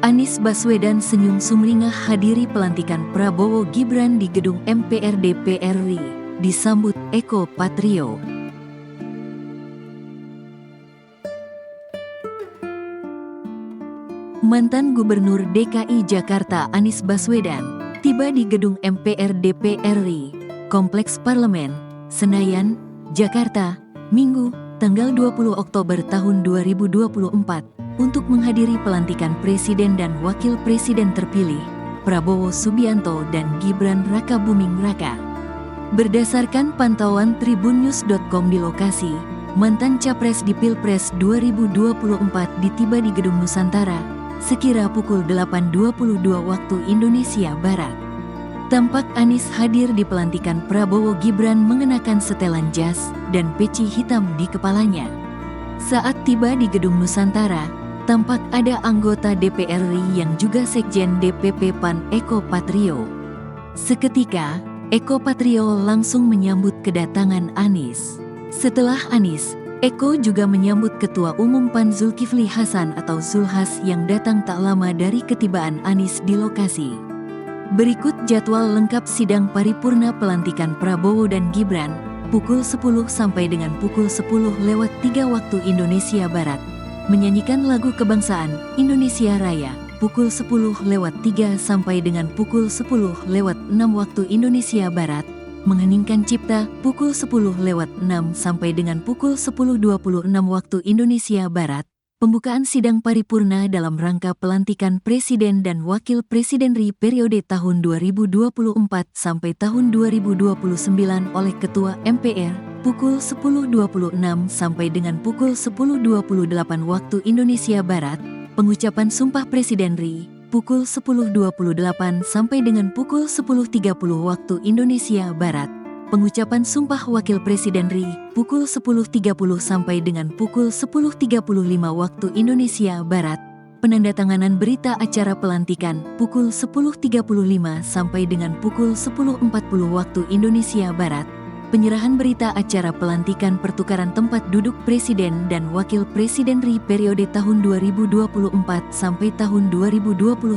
Anies Baswedan senyum sumringah hadiri pelantikan Prabowo Gibran di gedung MPR DPR RI, disambut Eko Patrio. Mantan Gubernur DKI Jakarta Anies Baswedan tiba di gedung MPR DPR RI, Kompleks Parlemen, Senayan, Jakarta, Minggu, tanggal 20 Oktober tahun 2024, untuk menghadiri pelantikan Presiden dan Wakil Presiden terpilih, Prabowo Subianto dan Gibran Rakabuming Raka. Berdasarkan pantauan tribunnews.com di lokasi, mantan Capres di Pilpres 2024 ditiba di Gedung Nusantara, sekira pukul 8.22 waktu Indonesia Barat. Tampak Anies hadir di pelantikan Prabowo Gibran mengenakan setelan jas dan peci hitam di kepalanya. Saat tiba di Gedung Nusantara, tampak ada anggota DPR RI yang juga Sekjen DPP PAN Eko Patrio. Seketika, Eko Patrio langsung menyambut kedatangan Anies. Setelah Anies, Eko juga menyambut Ketua Umum PAN Zulkifli Hasan atau Zulhas yang datang tak lama dari ketibaan Anies di lokasi. Berikut jadwal lengkap sidang paripurna pelantikan Prabowo dan Gibran, pukul 10 sampai dengan pukul 10:03 waktu Indonesia Barat. Menyanyikan lagu kebangsaan Indonesia Raya, pukul 10:03 sampai dengan pukul 10:06 waktu Indonesia Barat. Mengheningkan cipta, pukul 10:06 sampai dengan pukul 10:26 waktu Indonesia Barat. Pembukaan sidang paripurna dalam rangka pelantikan Presiden dan Wakil Presiden RI periode tahun 2024 sampai tahun 2029 oleh Ketua MPR, pukul 10.26 sampai dengan pukul 10.28 waktu Indonesia Barat. Pengucapan Sumpah Presiden RI, pukul 10.28 sampai dengan pukul 10.30 waktu Indonesia Barat. Pengucapan Sumpah Wakil Presiden RI, pukul 10.30 sampai dengan pukul 10.35 waktu Indonesia Barat. Penandatanganan berita acara pelantikan, pukul 10.35 sampai dengan pukul 10.40 waktu Indonesia Barat. Penyerahan berita acara pelantikan pertukaran tempat duduk Presiden dan Wakil Presiden RI periode tahun 2024 sampai tahun 2029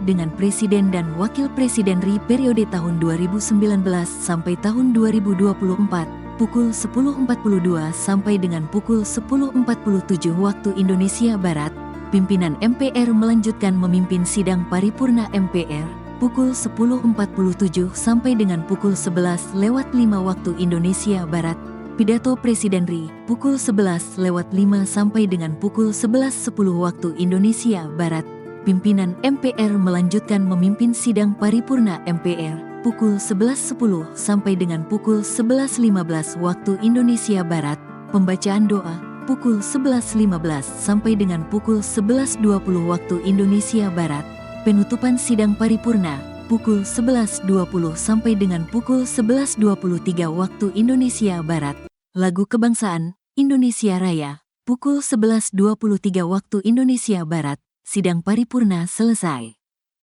dengan Presiden dan Wakil Presiden RI periode tahun 2019 sampai tahun 2024, pukul 10.42 sampai dengan pukul 10.47 waktu Indonesia Barat. Pimpinan MPR melanjutkan memimpin sidang paripurna MPR, pukul 10.47 sampai dengan pukul 11:05 waktu Indonesia Barat. Pidato Presiden RI, pukul 11:05 sampai dengan pukul 11:10 waktu Indonesia Barat. Pimpinan MPR melanjutkan memimpin sidang paripurna MPR, pukul 11:10 sampai dengan pukul 11:15 waktu Indonesia Barat. Pembacaan doa, pukul 11:15 sampai dengan pukul 11:20 waktu Indonesia Barat. Penutupan sidang paripurna, pukul 11.20 sampai dengan pukul 11.23 waktu Indonesia Barat. Lagu kebangsaan Indonesia Raya, pukul 11.23 waktu Indonesia Barat. Sidang paripurna selesai.